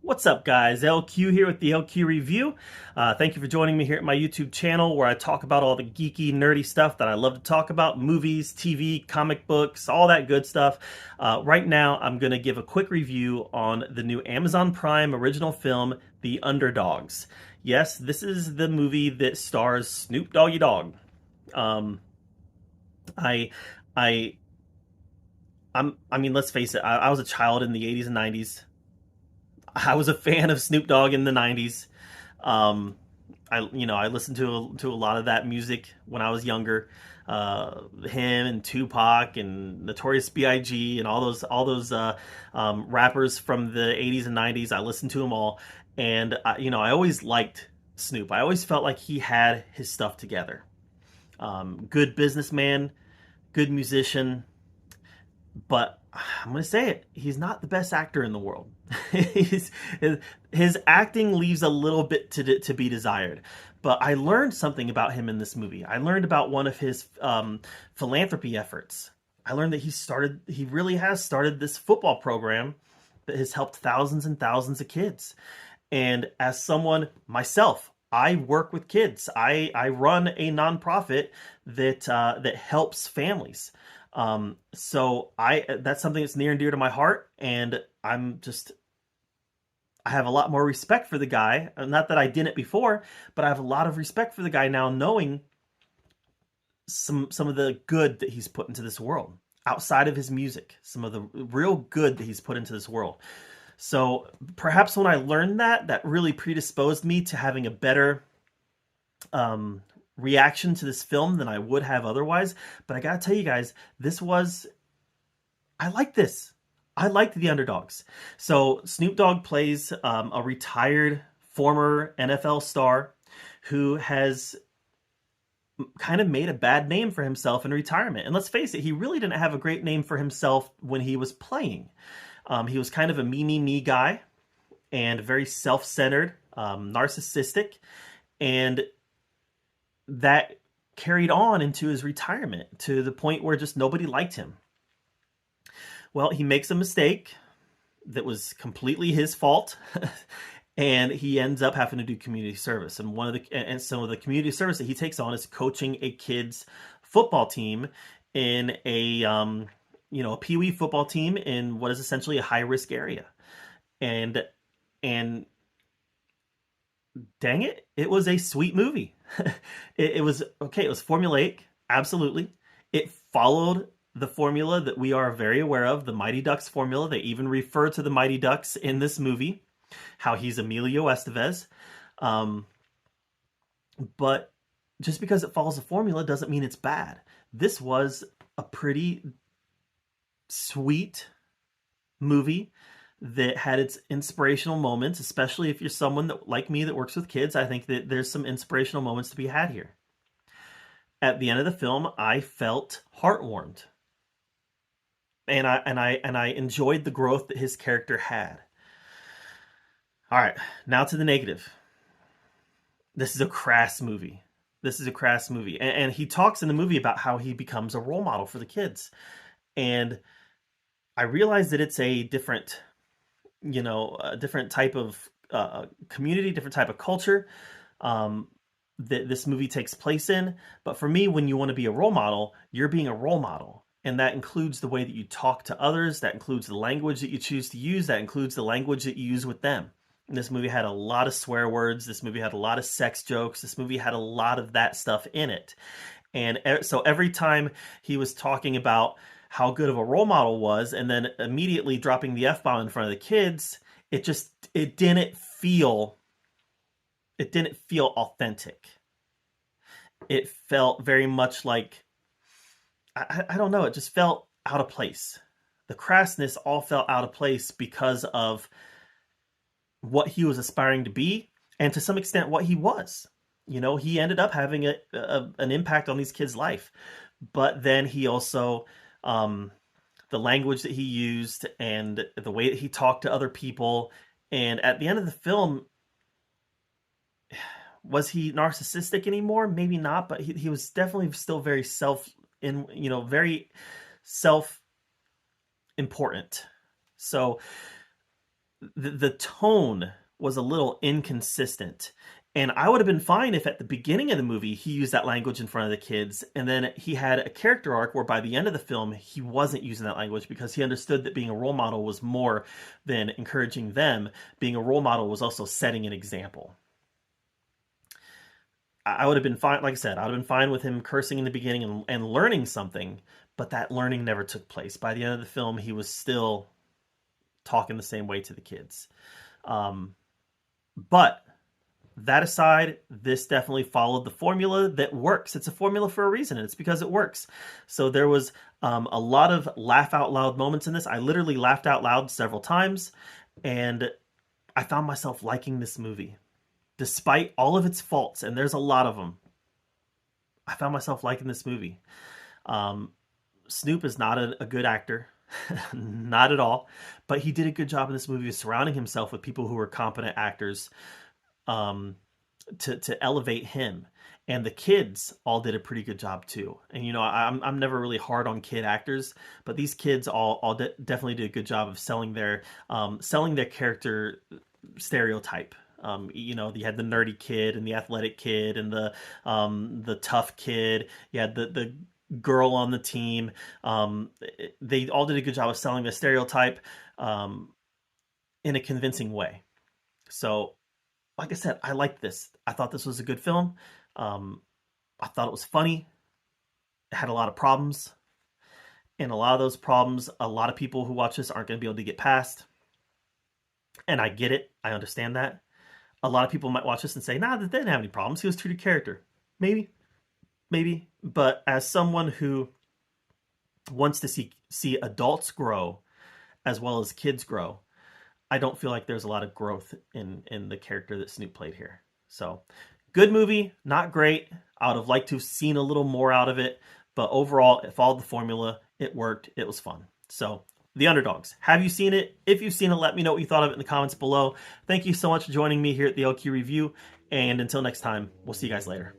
What's up, guys? LQ here with the LQ Review. Thank you for joining me here at my YouTube channel where I talk about all the geeky, nerdy stuff that I love to talk about. Movies, TV, comic books, all that good stuff. Right now, I'm going to give a quick review on the new Amazon Prime original film, The Underdogs. Yes, this is the movie that stars Snoop Doggy Dogg. Um, I, I, I mean, let's face it. I was a child in the 80s and 90s. I was a fan of Snoop Dogg in the '90s. Um, I listened to a lot of that music when I was younger. Him and Tupac and Notorious B.I.G. and all those rappers from the '80s and '90s. I listened to them all, and I always liked Snoop. I always felt like he had his stuff together. Good businessman, good musician, but I'm going to say it. He's not the best actor in the world. He's, his acting leaves a little bit to be desired. But I learned something about him in this movie. I learned about one of his philanthropy efforts. I learned that he really has started this football program that has helped thousands and thousands of kids. And as someone myself, I work with kids. I run a nonprofit that helps families. So that's something that's near and dear to my heart, and I have a lot more respect for the guy. Not that I didn't before, but I have a lot of respect for the guy now, knowing some of the good that he's put into this world outside of his music, some of the real good that he's put into this world. So perhaps when I learned that, that really predisposed me to having a better reaction to this film than I would have otherwise. But I gotta tell you guys, I like this. I liked The Underdogs. So Snoop Dogg plays a retired former NFL star who has kind of made a bad name for himself in retirement. And let's face it, he really didn't have a great name for himself when he was playing. He was kind of a me guy and very self-centered, narcissistic, and that carried on into his retirement to the point where just nobody liked him. Well, he makes a mistake that was completely his fault, and he ends up having to do community service. And some of the community service that he takes on is coaching a kids football team in a pee-wee football team in what is essentially a high-risk area. And dang it, it was a sweet movie. It was okay. It was formulaic, absolutely. It followed the formula that we are very aware of, the Mighty Ducks formula. They even refer to the Mighty Ducks in this movie, how he's Emilio Estevez. But just because it follows the formula doesn't mean it's bad. This was a pretty sweet movie that had its inspirational moments, especially if you're someone that, like me, that works with kids. I think that there's some inspirational moments to be had here. At the end of the film, I felt heartwarmed, and I enjoyed the growth that his character had. All right, now to the negative. This is a crass movie. And he talks in the movie about how he becomes a role model for the kids, and I realize that it's a different type of community, different type of culture that this movie takes place in. But for me, when you want to be a role model, you're being a role model. And that includes the way that you talk to others. That includes the language that you choose to use. That includes the language that you use with them. And this movie had a lot of swear words. This movie had a lot of sex jokes. This movie had a lot of that stuff in it. And so every time he was talking about how good of a role model was, and then immediately dropping the F-bomb in front of the kids, it didn't feel authentic. It felt very much like, I don't know, it just felt out of place. The crassness all felt out of place because of what he was aspiring to be, and to some extent what he was. He ended up having an impact on these kids' life, but then he also the language that he used and the way that he talked to other people. And at the end of the film, was he narcissistic anymore? Maybe not, but he was definitely still very very self important. So the tone was a little inconsistent. And I would have been fine if at the beginning of the movie he used that language in front of the kids, and then he had a character arc where by the end of the film he wasn't using that language because he understood that being a role model was more than encouraging them. Being a role model was also setting an example. I would have been fine, like I said, I would have been fine with him cursing in the beginning and learning something, but that learning never took place. By the end of the film, he was still talking the same way to the kids. Um, but that aside, this definitely followed the formula that works. It's a formula for a reason, and it's because it works. So there was a lot of laugh out loud moments in this. I literally laughed out loud several times, and I found myself liking this movie. Despite all of its faults, and there's a lot of them, I found myself liking this movie. Um, Snoop is not a good actor, not at all, but he did a good job in this movie of surrounding himself with people who are competent actors um, to elevate him. And the kids all did a pretty good job too. And you know, I'm never really hard on kid actors, but these kids all definitely did a good job of selling their character stereotype. You know, you had the nerdy kid and the athletic kid and the tough kid. You had the girl on the team. They all did a good job of selling the stereotype um, in a convincing way. So, like I said, I liked this. I thought this was a good film. Um, I thought it was funny. It had a lot of problems, and a lot of those problems, a lot of people who watch this aren't going to be able to get past. And I get it. I understand that. A lot of people might watch this and say, nah, that didn't have any problems. He was true to character. Maybe, maybe. But as someone who wants to see adults grow as well as kids grow, I don't feel like there's a lot of growth in the character that Snoop played here. So, good movie, not great. I would have liked to have seen a little more out of it, but overall, it followed the formula. It worked. It was fun. So, The Underdogs. Have you seen it? If you've seen it, let me know what you thought of it in the comments below. Thank you so much for joining me here at the LQ Review, and until next time, we'll see you guys later.